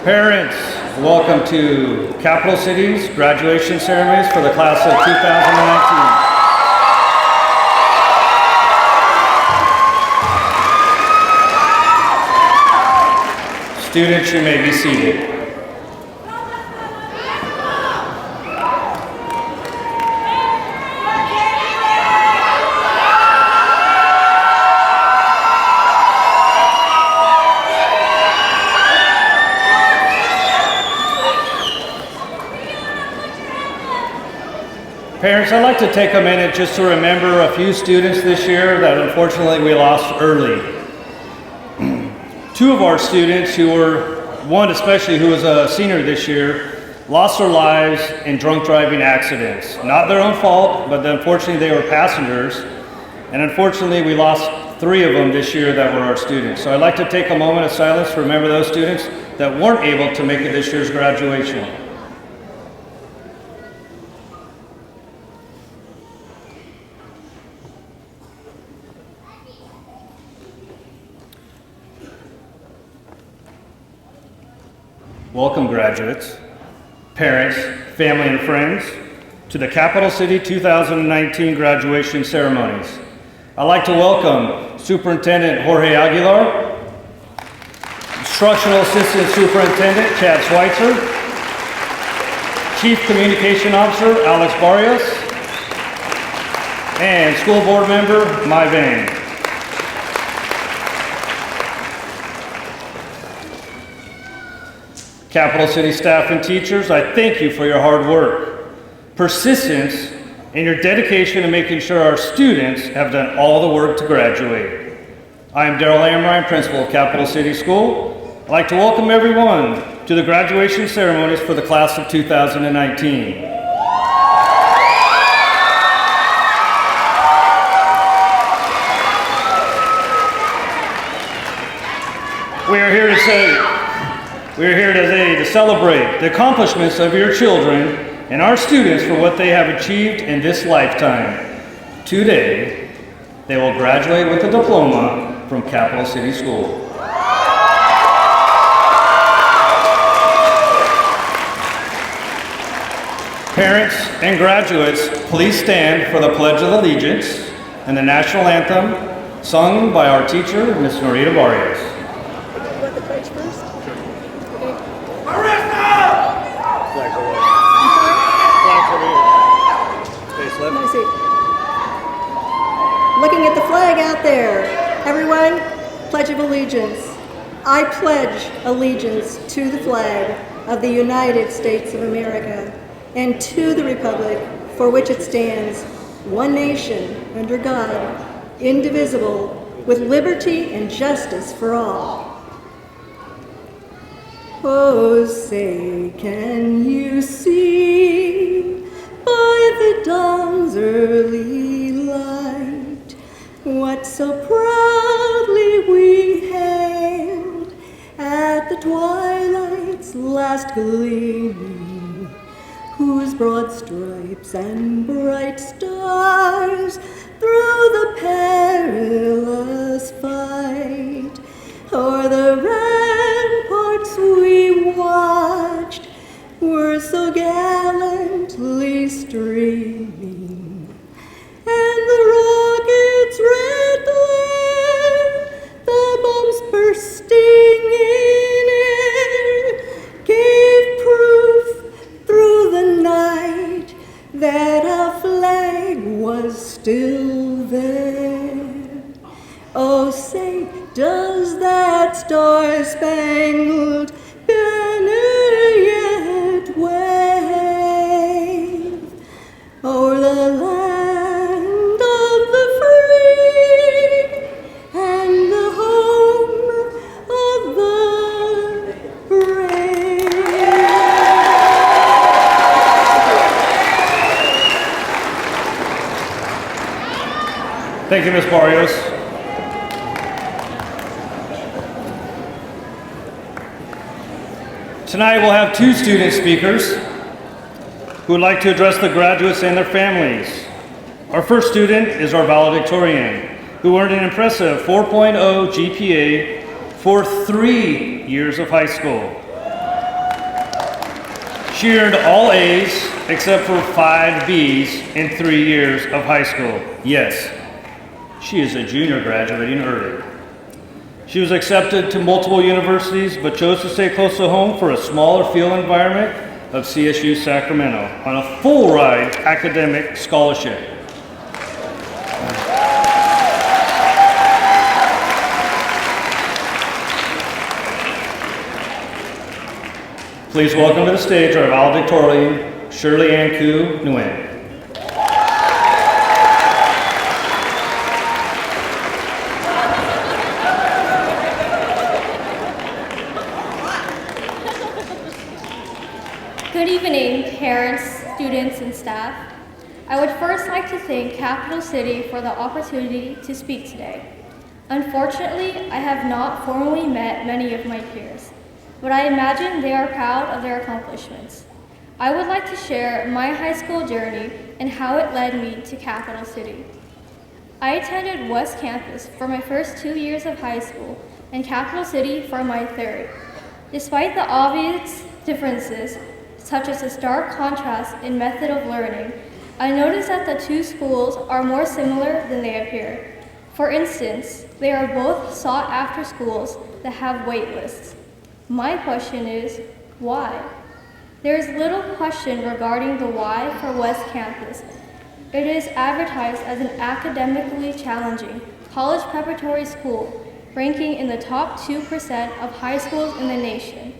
Parents, welcome to Capital City's graduation ceremonies for the class of 2019. Students, you may be seated. Parents, I'd like to take a minute just to remember a few students this year that unfortunately we lost early. Two of our students one especially who was a senior this year, lost their lives in drunk driving accidents. Not their own fault, but unfortunately they were passengers. And unfortunately we lost 3 of them this year that were our students. So I'd like to take a moment of silence to remember those students that weren't able to make it this year's graduation. Welcome, graduates, parents, family, and friends, to the Capital City 2019 graduation ceremonies. I'd like to welcome Superintendent Jorge Aguilar, Instructional Assistant Superintendent Chad Schweitzer, Chief Communication Officer Alex Barrios, and School Board Member Mai Vang. Capital City staff and teachers, I thank you for your hard work, persistence, and your dedication to making sure our students have done all the work to graduate. I am Daryl Amrine, Principal of Capital City School. I'd like to welcome everyone to the graduation ceremonies for the class of 2019. We are here today to celebrate the accomplishments of your children and our students for what they have achieved in this lifetime. Today, they will graduate with a diploma from Capital City School. Parents and graduates, please stand for the Pledge of Allegiance and the national anthem sung by our teacher, Ms. Norita Barrios. You want the pledge first? Okay. Flags over here. Flags over here. Space Let me left. see. Looking at the flag out there. Everyone, Pledge of Allegiance. I pledge allegiance to the flag of the United States of America and to the republic for which it stands, one nation, under God, indivisible, with liberty and justice for all. Oh, say, can you see by the dawn's early light what so proudly we hailed at the twilight's last gleaming, whose broad stripes and bright stars through the perilous fight o'er the ramparts we watched were so gallantly streaming, and the rocket's red glare, the bombs bursting in air, gave proof through the night that our flag was still there. Oh, say, does that star-spangled banner yet wave o'er the land of the free and the home of the brave? Thank you, Ms. Barrios. Tonight we'll have two student speakers who would like to address the graduates and their families. Our first student is our valedictorian, who earned an impressive 4.0 GPA for 3 years of high school. She earned all A's except for 5 B's in 3 years of high school. Yes, she is a junior graduating early. She was accepted to multiple universities, but chose to stay close to home for a smaller field environment of CSU Sacramento on a full-ride academic scholarship. Please welcome to the stage our valedictorian, Shirley Ann Koo Nguyen. Good evening, parents, students, and staff. I would first like to thank Capital City for the opportunity to speak today. Unfortunately, I have not formally met many of my peers, but I imagine they are proud of their accomplishments. I would like to share my high school journey and how it led me to Capital City. I attended West Campus for my first 2 years of high school and Capital City for my third. Despite the obvious differences, such as the stark contrast in method of learning, I noticed that the two schools are more similar than they appear. For instance, they are both sought-after schools that have wait lists. My question is, why? There is little question regarding the why for West Campus. It is advertised as an academically challenging college preparatory school, ranking in the top 2% of high schools in the nation.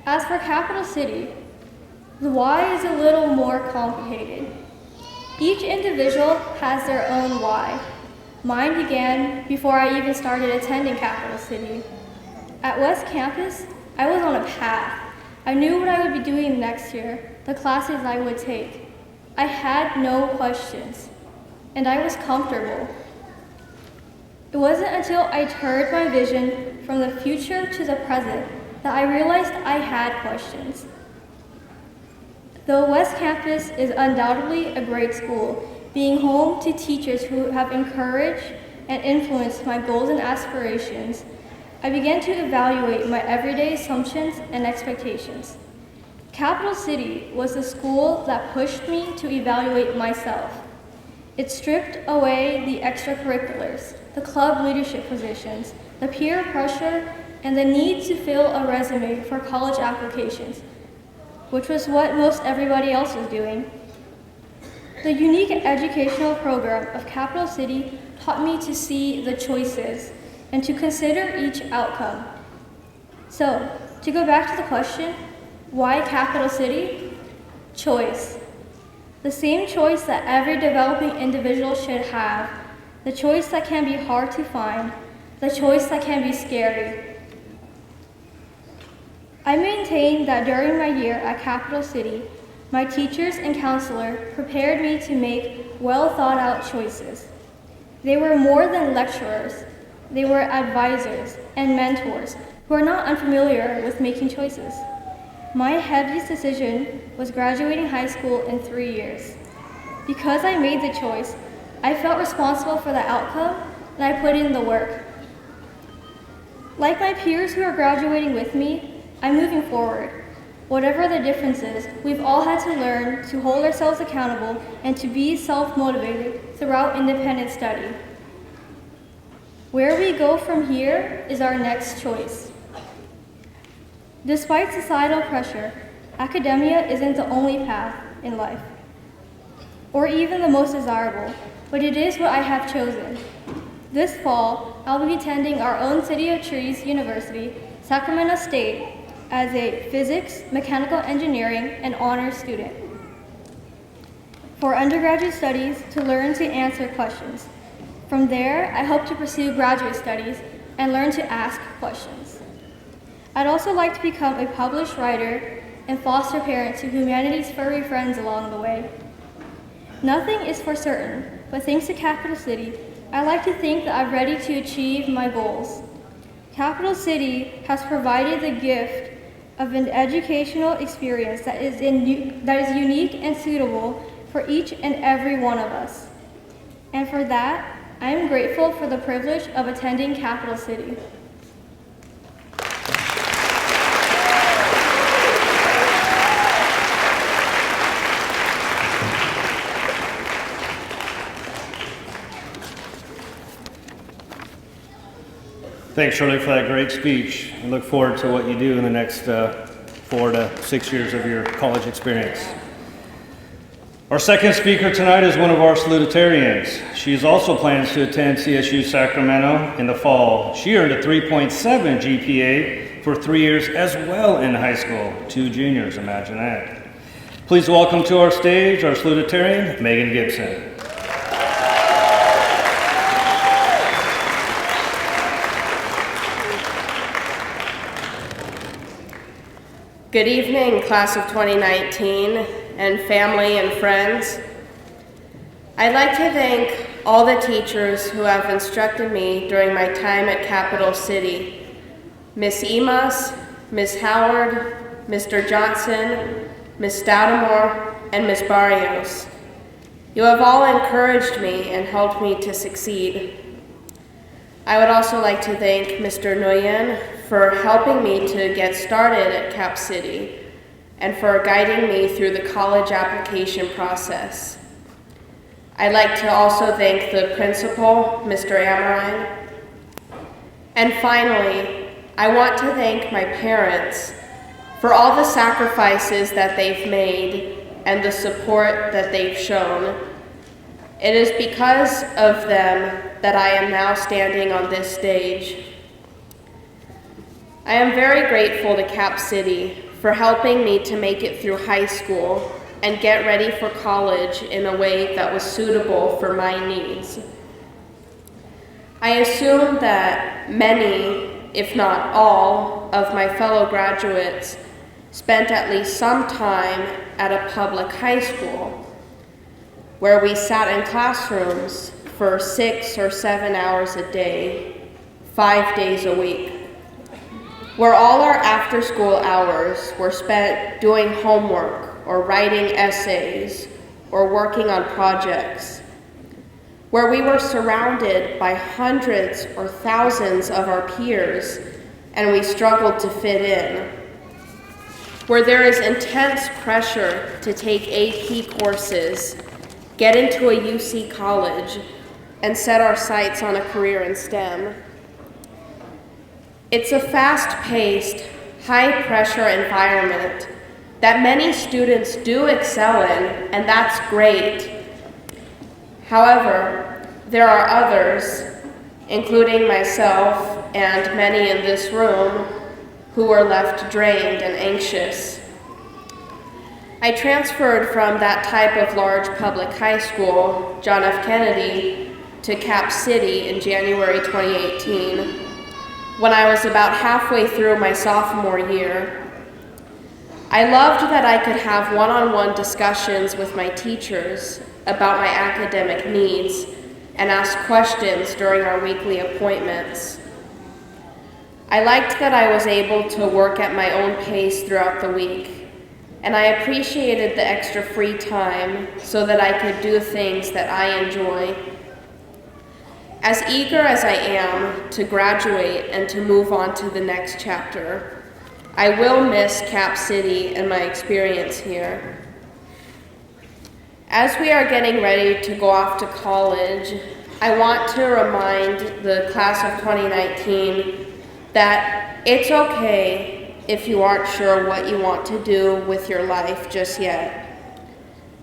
As for Capital City, the why is a little more complicated. Each individual has their own why. Mine began before I even started attending Capital City. At West Campus, I was on a path. I knew what I would be doing next year, the classes I would take. I had no questions, and I was comfortable. It wasn't until I turned my vision from the future to the present that I realized I had questions. Though West Campus is undoubtedly a great school, being home to teachers who have encouraged and influenced my goals and aspirations, I began to evaluate my everyday assumptions and expectations. Capital City was the school that pushed me to evaluate myself. It stripped away the extracurriculars, the club leadership positions, the peer pressure, and the need to fill a resume for college applications, which was what most everybody else was doing. The unique educational program of Capital City taught me to see the choices and to consider each outcome. So, to go back to the question, why Capital City? Choice. The same choice that every developing individual should have, the choice that can be hard to find, the choice that can be scary. I maintain that during my year at Capital City, my teachers and counselor prepared me to make well thought out choices. They were more than lecturers. They were advisors and mentors who are not unfamiliar with making choices. My heaviest decision was graduating high school in 3 years. Because I made the choice, I felt responsible for the outcome and I put in the work. Like my peers who are graduating with me, I'm moving forward. Whatever the differences, we've all had to learn to hold ourselves accountable and to be self-motivated throughout independent study. Where we go from here is our next choice. Despite societal pressure, academia isn't the only path in life, or even the most desirable, but it is what I have chosen. This fall, I'll be attending our own City of Trees University, Sacramento State, as a physics, mechanical engineering, and honors student. For undergraduate studies, to learn to answer questions. From there, I hope to pursue graduate studies and learn to ask questions. I'd also like to become a published writer and foster parent to humanity's furry friends along the way. Nothing is for certain, but thanks to Capital City, I like to think that I'm ready to achieve my goals. Capital City has provided the gift of an educational experience that is unique and suitable for each and every one of us. And for that, I am grateful for the privilege of attending Capital City. Thanks, Shirley, for that great speech. I look forward to what you do in the next 4 to 6 years of your college experience. Our second speaker tonight is one of our salutatorians. She also plans to attend CSU Sacramento in the fall. She earned a 3.7 GPA for 3 years as well in high school. 2 juniors, imagine that. Please welcome to our stage our salutatorian, Megan Gibson. Good evening, class of 2019, and family and friends. I'd like to thank all the teachers who have instructed me during my time at Capital City. Miss Emas, Miss Howard, Mr. Johnson, Miss Stoudemore, and Miss Barrios. You have all encouraged me and helped me to succeed. I would also like to thank Mr. Nguyen for helping me to get started at Cap City and for guiding me through the college application process. I'd like to also thank the principal, Mr. Amrine. And finally, I want to thank my parents for all the sacrifices that they've made and the support that they've shown. It is because of them that I am now standing on this stage. I am very grateful to Cap City for helping me to make it through high school and get ready for college in a way that was suitable for my needs. I assume that many, if not all, of my fellow graduates spent at least some time at a public high school where we sat in classrooms for 6 or 7 hours a day, 5 days a week, where all our after-school hours were spent doing homework or writing essays or working on projects, where we were surrounded by hundreds or thousands of our peers and we struggled to fit in. where there is intense pressure to take AP courses, get into a UC college, and set our sights on a career in STEM. It's a fast-paced, high-pressure environment that many students do excel in, and that's great. However, there are others, including myself and many in this room, who are left drained and anxious. I transferred from that type of large public high school, John F. Kennedy, to Cap City in January 2018, when I was about halfway through my sophomore year. I loved that I could have one-on-one discussions with my teachers about my academic needs and ask questions during our weekly appointments. I liked that I was able to work at my own pace throughout the week, and I appreciated the extra free time so that I could do things that I enjoy. As eager as I am to graduate and to move on to the next chapter, I will miss Cap City and my experience here. As we are getting ready to go off to college, I want to remind the class of 2019 that it's okay if you aren't sure what you want to do with your life just yet.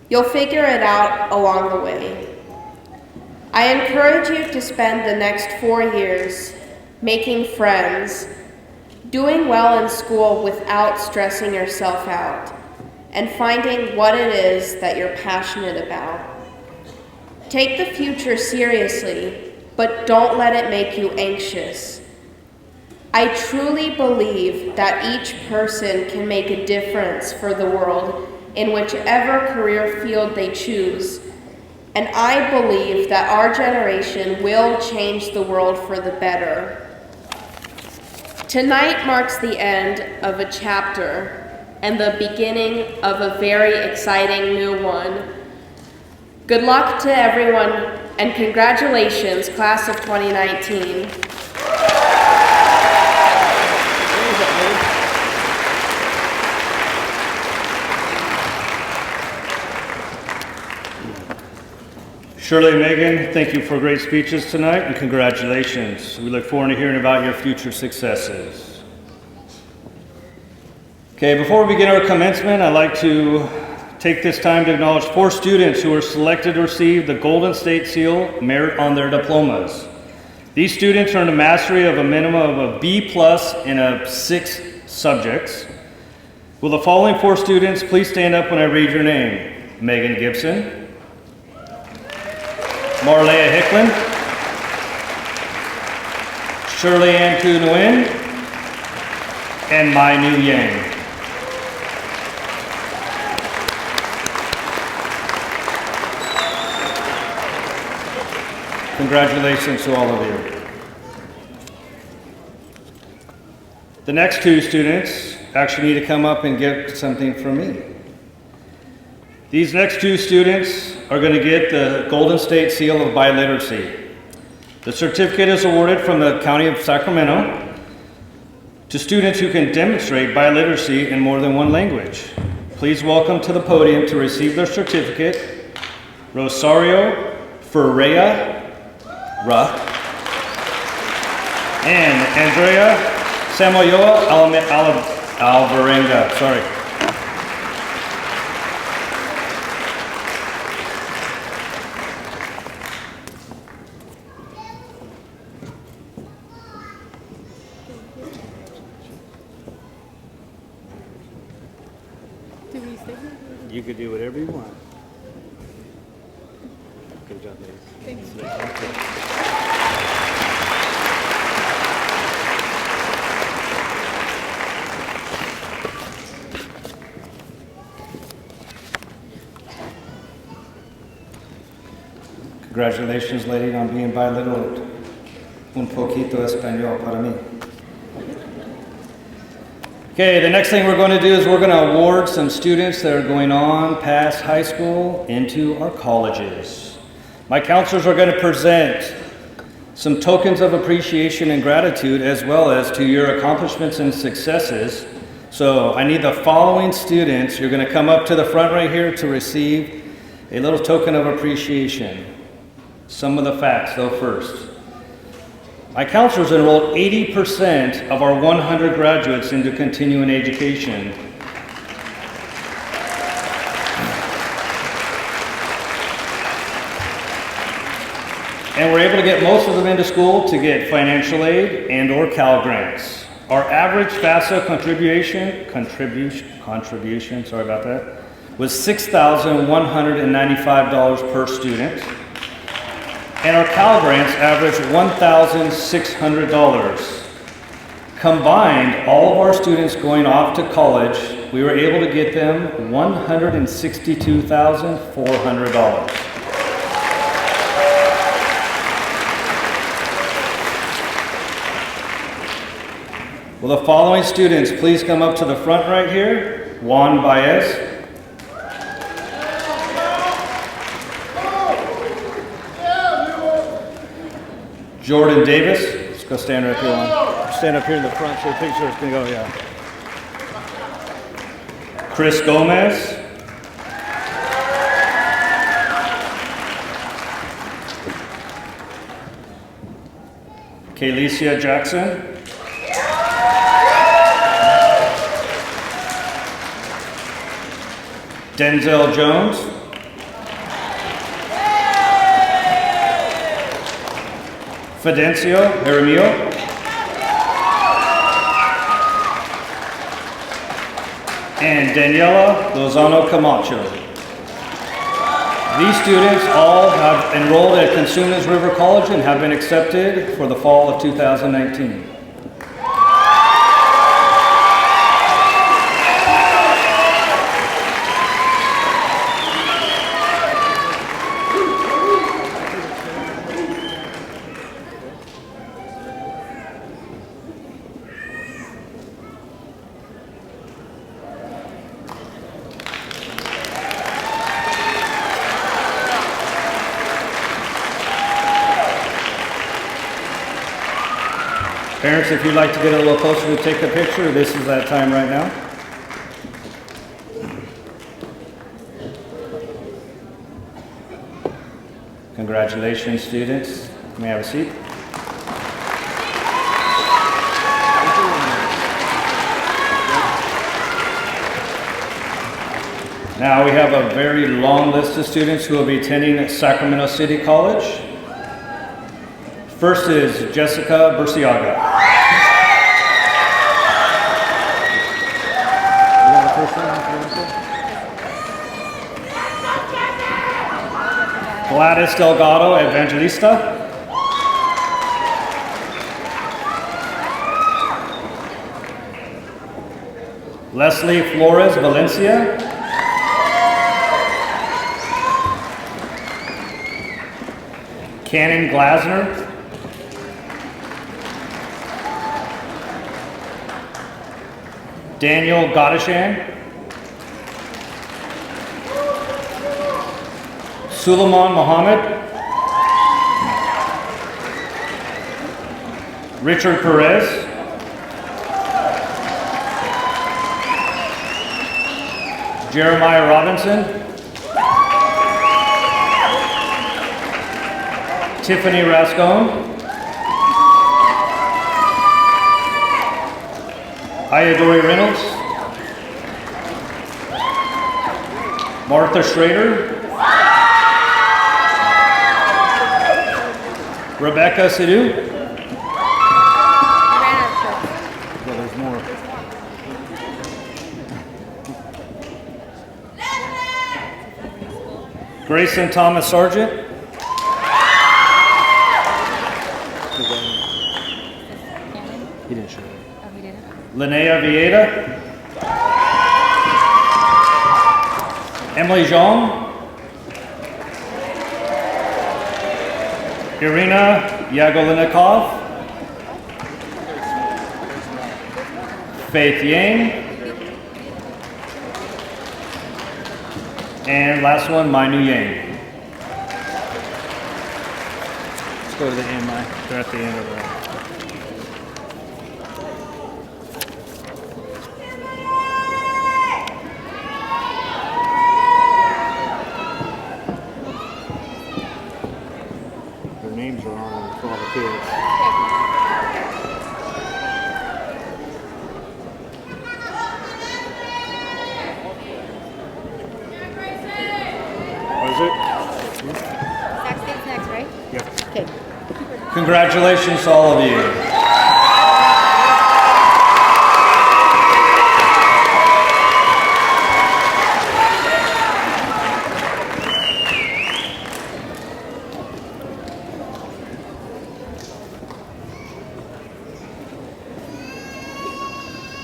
You'll figure it out along the way. I encourage you to spend the next 4 years making friends, doing well in school without stressing yourself out, and finding what it is that you're passionate about. Take the future seriously, but don't let it make you anxious. I truly believe that each person can make a difference for the world in whichever career field they choose, and I believe that our generation will change the world for the better. Tonight marks the end of a chapter and the beginning of a very exciting new one. Good luck to everyone, and congratulations, class of 2019. Shirley and Megan, thank you for great speeches tonight, and congratulations. We look forward to hearing about your future successes. Okay, before we begin our commencement, I'd like to take this time to acknowledge 4 students who were selected to receive the Golden State Seal Merit on their diplomas. These students earned a mastery of a minimum of a B+ in 6 subjects. Will the following 4 students please stand up when I read your name? Megan Gibson, Marlea Hicklin, Shirley Ann Thu Nguyen, and Mai Nu Yang. Congratulations to all of you. The next 2 students actually need to come up and get something from me. These next 2 students are going to get the Golden State Seal of Biliteracy. The certificate is awarded from the County of Sacramento to students who can demonstrate biliteracy in more than one language. Please welcome to the podium to receive their certificate, Rosario Ferreira and Andrea Samoyoa Alvarenga. Sorry. You could do whatever you want. Good job, ladies. Thanks. Congratulations, lady, on being bilingual. Un poquito español para mí. Okay, the next thing we're going to do is we're going to award some students that are going on past high school into our colleges. My counselors are going to present some tokens of appreciation and gratitude, as well as to your accomplishments and successes, So I need the following students. You're going to come up to the front right here to receive a little token of appreciation. Some of the facts, though, first. My counselors enrolled 80% of our 100 graduates into continuing education. And we're able to get most of them into school to get financial aid and or Cal grants. Our average FAFSA contribution, sorry about that, was $6,195 per student. And our Cal grants averaged $1,600. Combined, all of our students going off to college, we were able to get them $162,400. Will the following students please come up to the front right here? Juan Baez. Jordan Davis. Let's go stand right here, Juan. Stand up here in the front so the picture is going to go, yeah. Chris Gomez. Kaylesia Jackson. Denzel Jones. Fidencio Jaramillo. And Daniela Lozano Camacho. These students all have enrolled at Consumnes River College and have been accepted for the fall of 2019. Parents, if you'd like to get a little closer to take a picture, this is that time right now. Congratulations, students. You may have a seat. Now we have a very long list of students who will be attending Sacramento City College. First is Jessica Burciaga. Gladys Delgado Evangelista. Leslie Flores Valencia. Cannon Glasner. Daniel Godeshan. Suleiman Mohammed. Richard Perez. Jeremiah Robinson. Tiffany Rascone. Ayadori Reynolds. Martha Schrader. Rebecca Sidhu. Well, there's more. Grayson Thomas Sargent. He didn't show it. Oh, he didn't? Linnea Vieta. Emily Zhang. Irina Yagolinikov. Faith Yang. And last one, Mainu Yang. Let's go to the end, Mike. They're at the end of the Congratulations to all of you.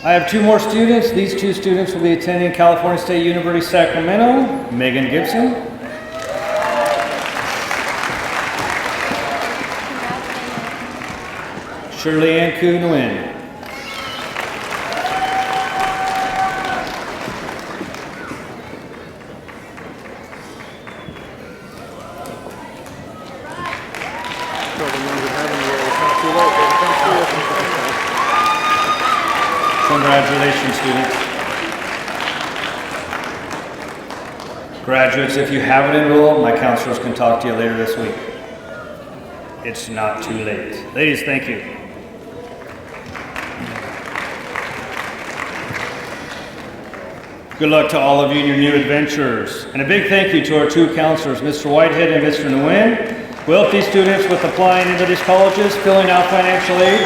I have two more students. These two students will be attending California State University, Sacramento. Megan Gibson. Shirley Ann Kuhn Nguyen. Congratulations, students. Graduates, if you haven't enrolled, my counselors can talk to you later this week. It's not too late. Ladies, thank you. Good luck to all of you in your new adventures. And a big thank you to our two counselors, Mr. Whitehead and Mr. Nguyen, who helped these students with applying into these colleges, filling out financial aid,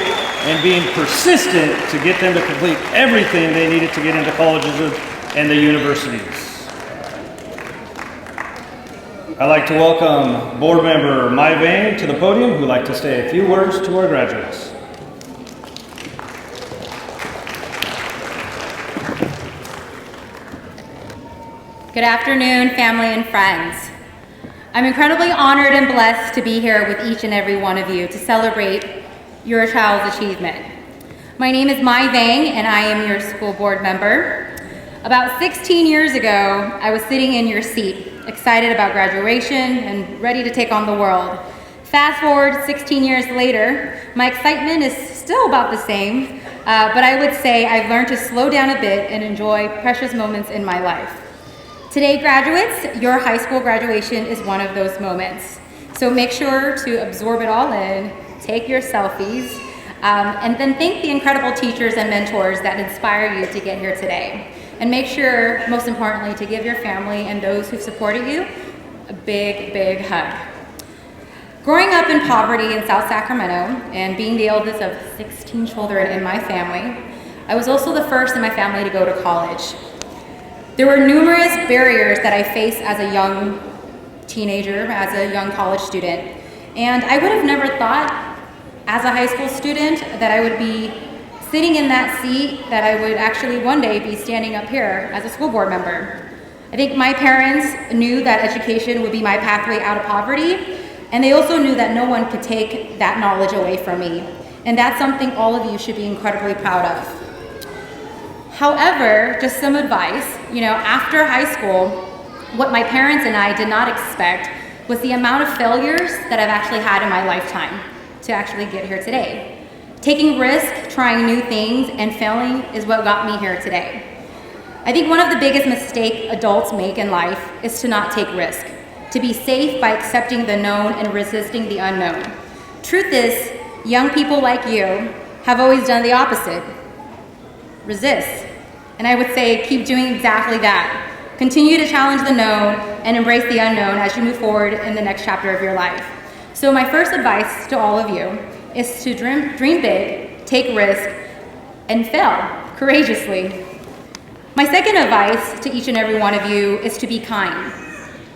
and being persistent to get them to complete everything they needed to get into colleges and the universities. I'd like to welcome board member Mai Vang to the podium, who'd like to say a few words to our graduates. Good afternoon, family and friends. I'm incredibly honored and blessed to be here with each and every one of you to celebrate your child's achievement. My name is Mai Vang and I am your school board member. About 16 years ago, I was sitting in your seat, excited about graduation and ready to take on the world. Fast forward 16 years later, my excitement is still about the same, but I would say I've learned to slow down a bit and enjoy precious moments in my life. Today, graduates, your high school graduation is one of those moments. So make sure to absorb it all in, take your selfies, and then thank the incredible teachers and mentors that inspire you to get here today. And make sure, most importantly, to give your family and those who've supported you a big, big hug. Growing up in poverty in South Sacramento and being the eldest of 16 children in my family, I was also the first in my family to go to college. There were numerous barriers that I faced as a young teenager, as a young college student. And I would have never thought, as a high school student, that I would be sitting in that seat, that I would actually one day be standing up here as a school board member. I think my parents knew that education would be my pathway out of poverty, and they also knew that no one could take that knowledge away from me. And that's something all of you should be incredibly proud of. However, just some advice, after high school, what my parents and I did not expect was the amount of failures that I've actually had in my lifetime to actually get here today. Taking risks, trying new things, and failing is what got me here today. I think one of the biggest mistakes adults make in life is to not take risk, to be safe by accepting the known and resisting the unknown. Truth is, young people like you have always done the opposite. Resist. And I would say keep doing exactly that. Continue to challenge the known and embrace the unknown as you move forward in the next chapter of your life. So my first advice to all of you is to dream big, take risk, and fail courageously. My second advice to each and every one of you is to be kind.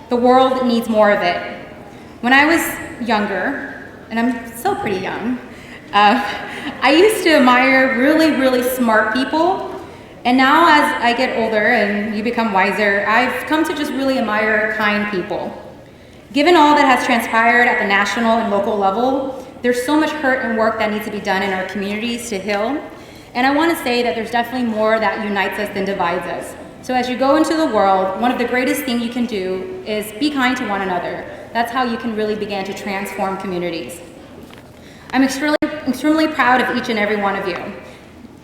The world needs more of it. When I was younger, and I'm still pretty young, I used to admire really, really smart people. And now as I get older and you become wiser, I've come to just really admire kind people. Given all that has transpired at the national and local level, there's so much hurt and work that needs to be done in our communities to heal. And I want to say that there's definitely more that unites us than divides us. So as you go into the world, one of the greatest things you can do is be kind to one another. That's how you can really begin to transform communities. I'm extremely proud of each and every one of you.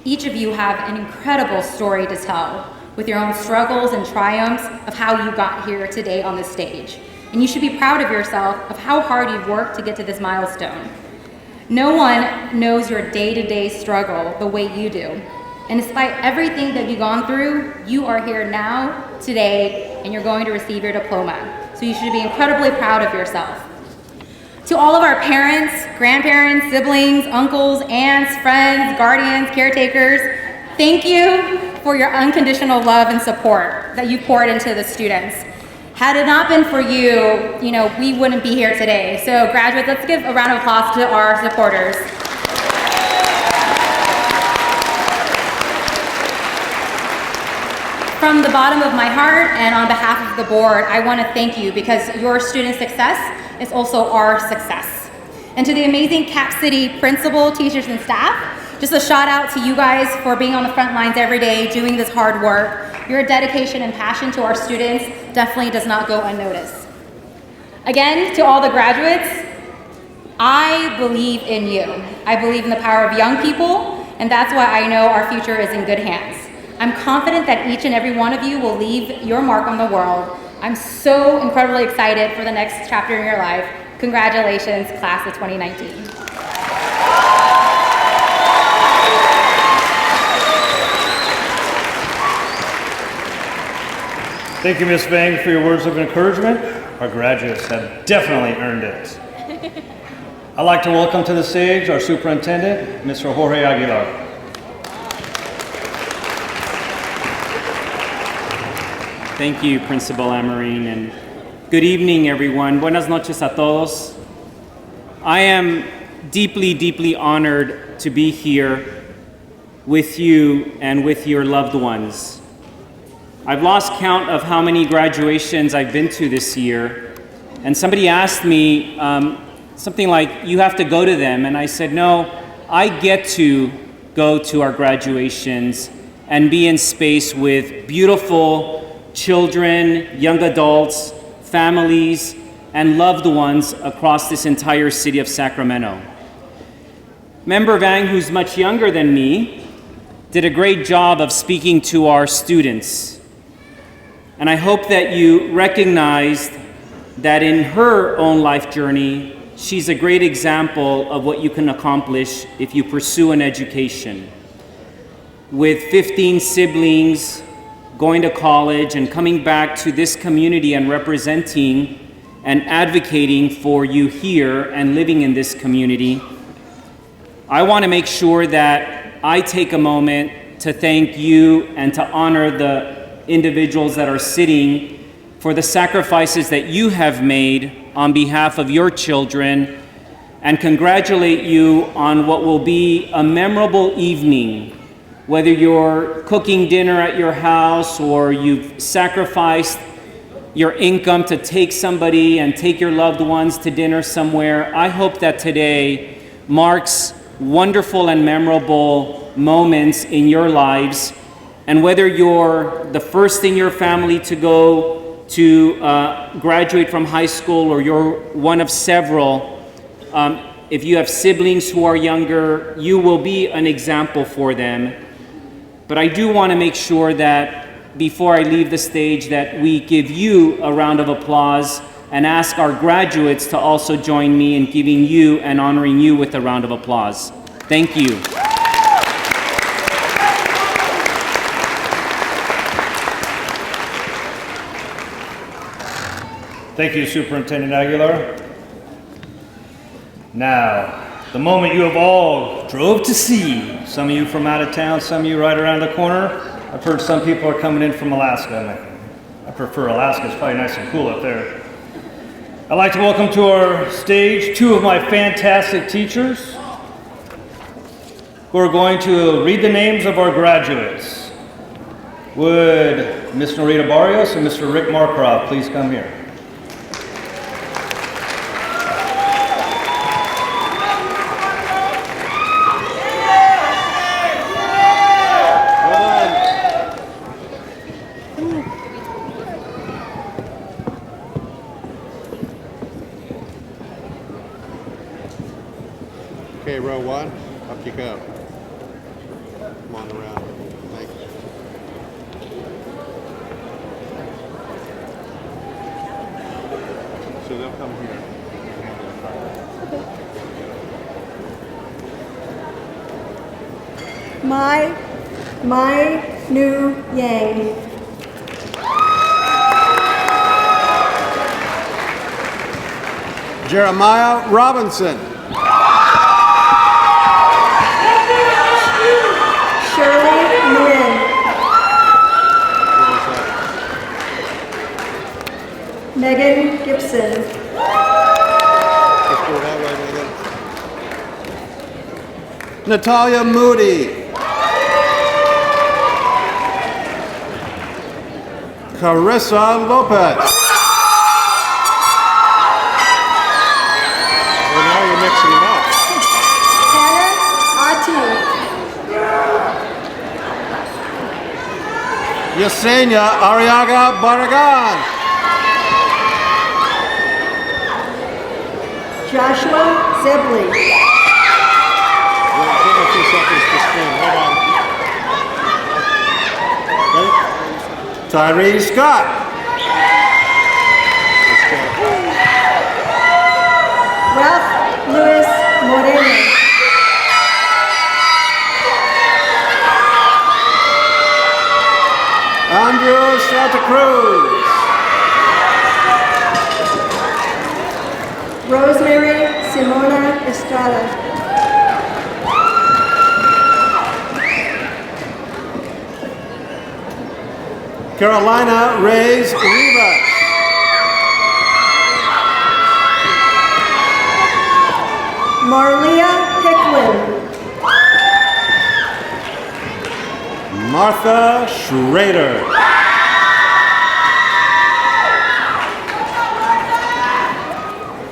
Each of you have an incredible story to tell with your own struggles and triumphs of how you got here today on this stage. And you should be proud of yourself of how hard you've worked to get to this milestone. No one knows your day-to-day struggle the way you do. And despite everything that you've gone through, you are here now, today, and you're going to receive your diploma. So you should be incredibly proud of yourself. To all of our parents, grandparents, siblings, uncles, aunts, friends, guardians, caretakers, thank you for your unconditional love and support that you poured into the students. Had it not been for you, we wouldn't be here today. So graduates, let's give a round of applause to our supporters. From the bottom of my heart and on behalf of the board, I want to thank you because your student success is also our success. And to the amazing Cap City principal, teachers, and staff, just a shout out to you guys for being on the front lines every day, doing this hard work. Your dedication and passion to our students definitely does not go unnoticed. Again, to all the graduates, I believe in you. I believe in the power of young people, and that's why I know our future is in good hands. I'm confident that each and every one of you will leave your mark on the world. I'm so incredibly excited for the next chapter in your life. Congratulations, class of 2019. Thank you, Ms. Vang, for your words of encouragement. Our graduates have definitely earned it. I'd like to welcome to the stage our superintendent, Mr. Jorge Aguilar. Thank you, Principal Amarine, and good evening, everyone. Buenas noches a todos. I am deeply, deeply honored to be here with you and with your loved ones. I've lost count of how many graduations I've been to this year, and somebody asked me something like, you have to go to them, and I said, no, I get to go to our graduations and be in space with beautiful children, young adults, families, and loved ones across this entire city of Sacramento. Member Vang, who's much younger than me, did a great job of speaking to our students. And I hope that you recognized that in her own life journey, she's a great example of what you can accomplish if you pursue an education. With 15 siblings, going to college and coming back to this community and representing and advocating for you here and living in this community, I want to make sure that I take a moment to thank you and to honor the individuals that are sitting for the sacrifices that you have made on behalf of your children, and congratulate you on what will be a memorable evening. Whether you're cooking dinner at your house or you've sacrificed your income to take somebody and take your loved ones to dinner somewhere, I hope that today marks wonderful and memorable moments in your lives. And whether you're the first in your family to go to graduate from high school or you're one of several, if you have siblings who are younger, you will be an example for them. But I do want to make sure that before I leave the stage that we give you a round of applause and ask our graduates to also join me in giving you and honoring you with a round of applause. Thank you. Thank you, Superintendent Aguilar. Now, the moment you have all drove to see, some of you from out of town, some of you right around the corner. I've heard some people are coming in from Alaska. I prefer Alaska, it's probably nice and cool up there. I'd like to welcome to our stage two of my fantastic teachers who are going to read the names of our graduates. Would Ms. Norita Barrios and Mr. Rick Markroft please come here? Okay, row one, up you go. Come on around. Thank you. So they'll come here. My New Yang. Jeremiah Robinson. Shirley Nguyen. Megan Gibson. Just go that way, Megan. Natalia Moody. Carissa Lopez. Well, now you're mixing them up. Hannah Ati. Yesenia Arriaga Barragan. Joshua Zebley. Well, give me a few seconds to spin. Hold on. Ready? Tyree Scott. Ralph Luis Moreno. Andrew Santa Cruz. Rosemary Simona Estrada. Carolina Reyes Rivas. Marlia Hicklin. Martha Schrader.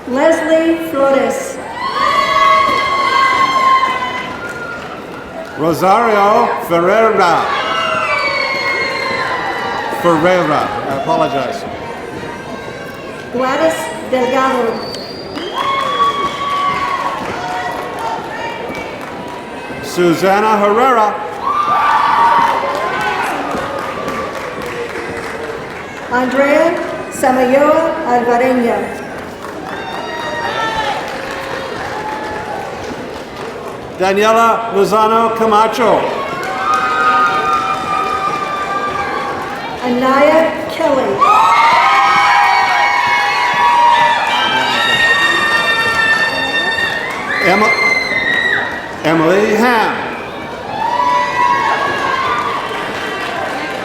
Leslie Flores. Rosario Ferreira. I apologize. Gladys Delgado. Susana Herrera. Andrea Samayoa Alvareña. Daniela Lozano Camacho. Anaya Kelly. Emily Ham.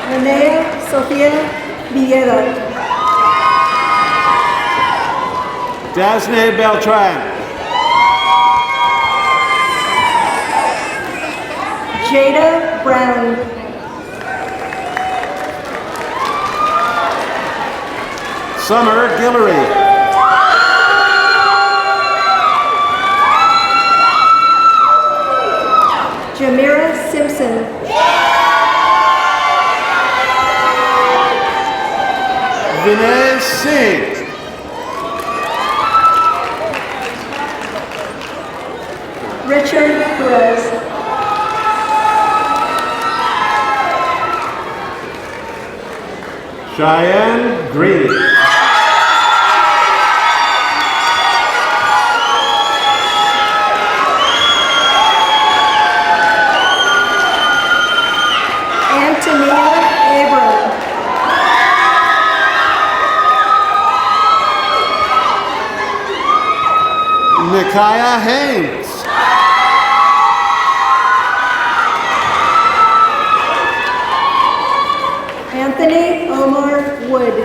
Renea Sofia Villeda. Dasne Beltran. Jada Brown. Summer Guillory. Jamira Simpson. Vinay Singh. Richard Perez. Cheyenne Green. Antonia Abram. Micaiah Haynes. Anthony Omar Wood.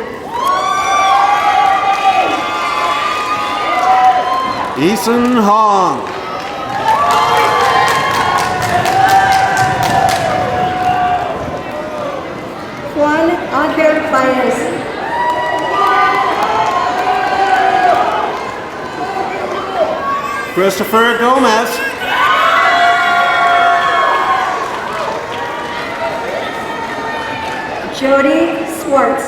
Eason Hong. Juan Angel Baez. Christopher Gomez. Jody Swartz.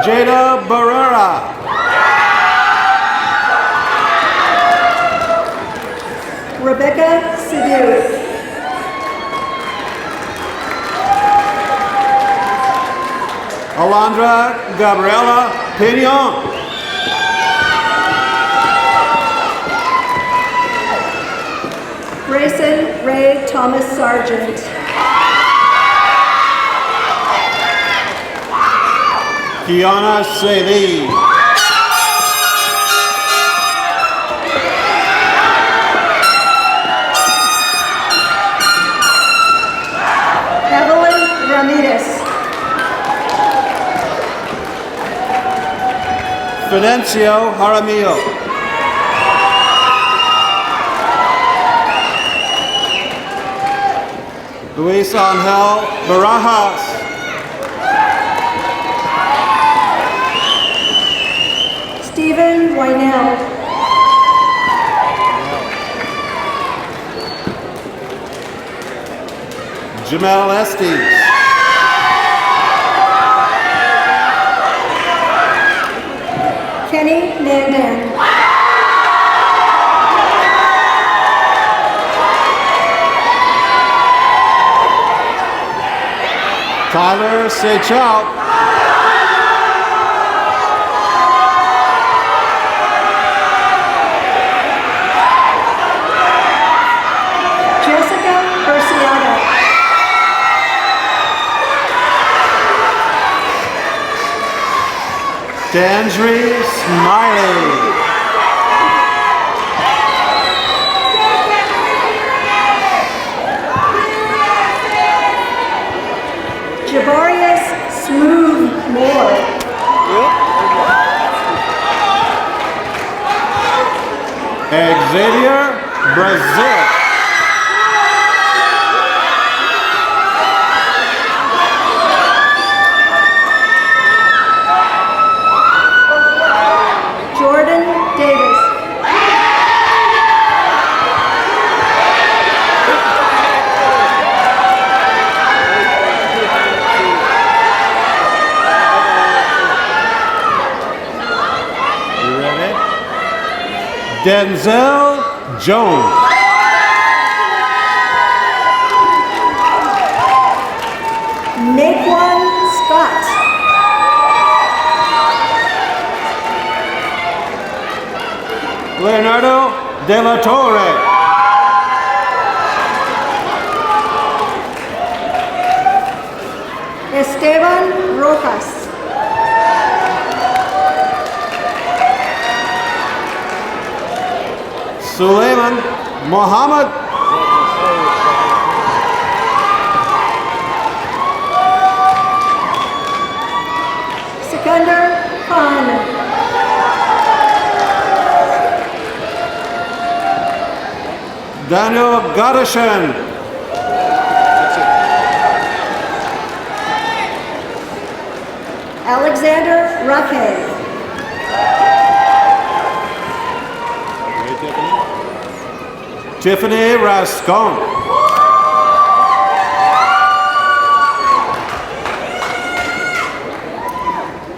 Jada Barrera. Rebecca Sidhu. Alondra Gabriela Pignon. Grayson Ray Thomas Sargent. Kiana Saley. Evelyn Ramirez. Fidencio Jaramillo. Luis Angel Barajas. Stephen Wynell. Jamel Estes. Kenny Nandan. Tyler Seychelles. Jessica Berciata. Dandry Smiley. Jabarius Smooth Moore. Xavier Brazil. Jordan Davis. You ready? Denzel Jones. Naquan Scott. Leonardo De La Torre. Esteban Rojas. Suleiman Mohammed. Sikandar Khan. Daniel Gadashan. Alexander Raque. Tiffany Rascon.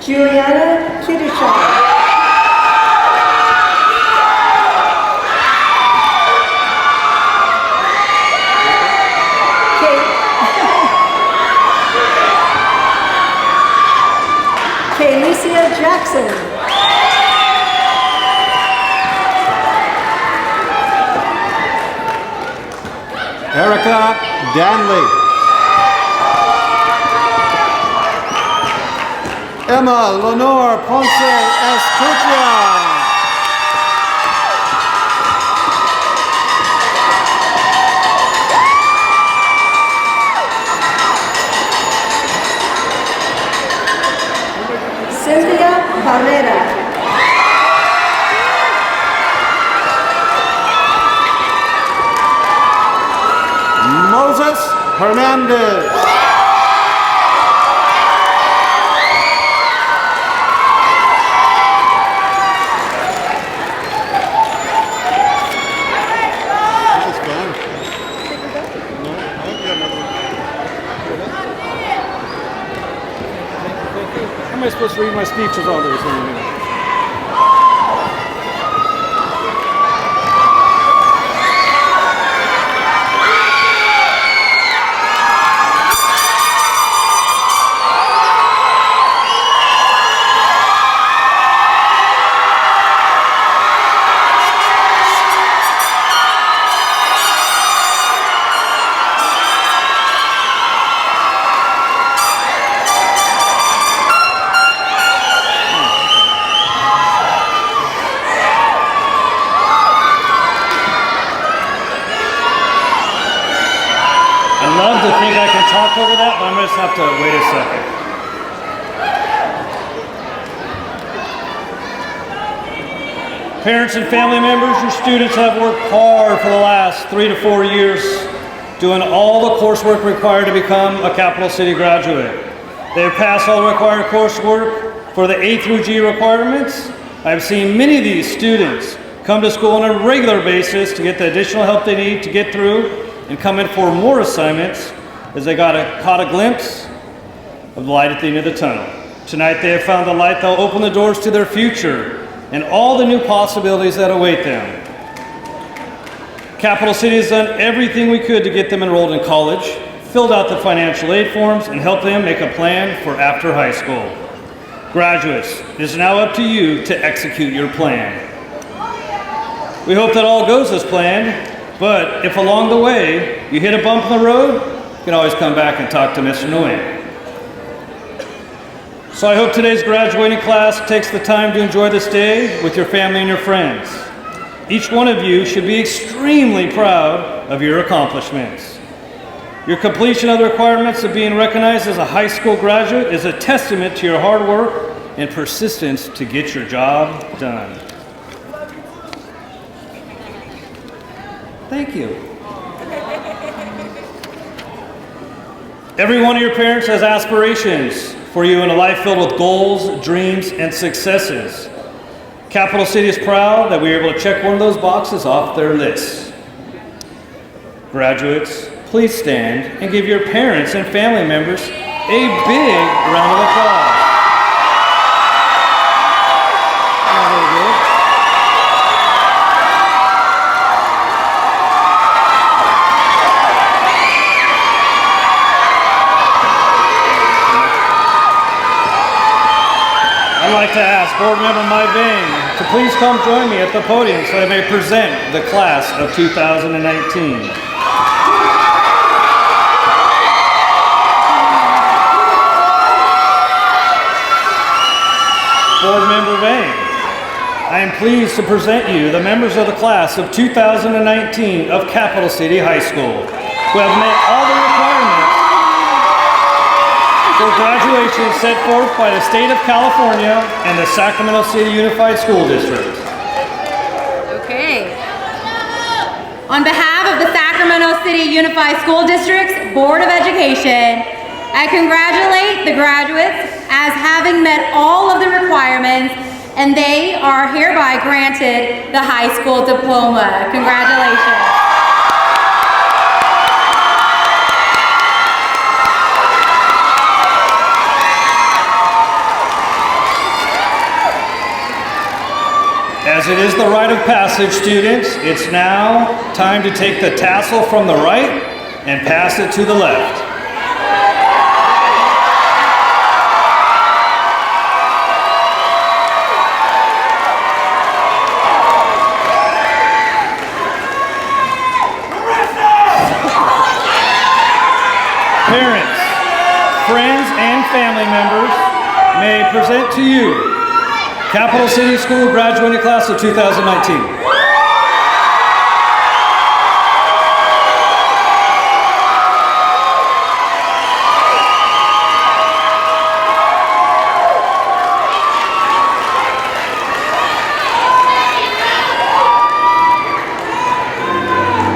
Juliana Kidishaw. Kaylicia Jackson. Erica Danley. Emma Lenore Ponce Escutia. Cynthia Barrera. Moses Hernandez. How am I supposed to read my speeches all this? I'd love to think I can talk over that, but I'm going to just have to wait a second. Parents and family members, your students have worked hard for the last 3 to 4 years doing all the coursework required to become a Capital City graduate. They have passed all the required coursework for the A through G requirements. I've seen many of these students come to school on a regular basis to get the additional help they need to get through and come in for more assignments as they caught a glimpse of the light at the end of the tunnel. Tonight they have found the light that will open the doors to their future and all the new possibilities that await them. Capital City has done everything we could to get them enrolled in college, filled out the financial aid forms, and helped them make a plan for after high school. Graduates, it is now up to you to execute your plan. We hope that all goes as planned, but if along the way you hit a bump in the road, you can always come back and talk to Mr. Nguyen. So I hope today's graduating class takes the time to enjoy this day with your family and your friends. Each one of you should be extremely proud of your accomplishments. Your completion of the requirements of being recognized as a high school graduate is a testament to your hard work and persistence to get your job done. Thank you. Every one of your parents has aspirations for you in a life filled with goals, dreams, and successes. Capital City is proud that we were able to check one of those boxes off their list. Graduates, please stand and give your parents and family members a big round of applause. Very good. I'd like to ask Board Member Mai Vang to please come join me at the podium so I may present the class of 2019. Board Member Vang, I am pleased to present you the members of the class of 2019 of Capital City High School, who have met all the requirements for graduation set forth by the State of California and the Sacramento City Unified School District. Okay. On behalf of the Sacramento City Unified School District's Board of Education, I congratulate the graduates as having met all of the requirements, and they are hereby granted the high school diploma. Congratulations. As it is the rite of passage, students, it's now time to take the tassel from the right and pass it to the left. Parents, friends, and family members may present to you Capital City School graduating class of 2019.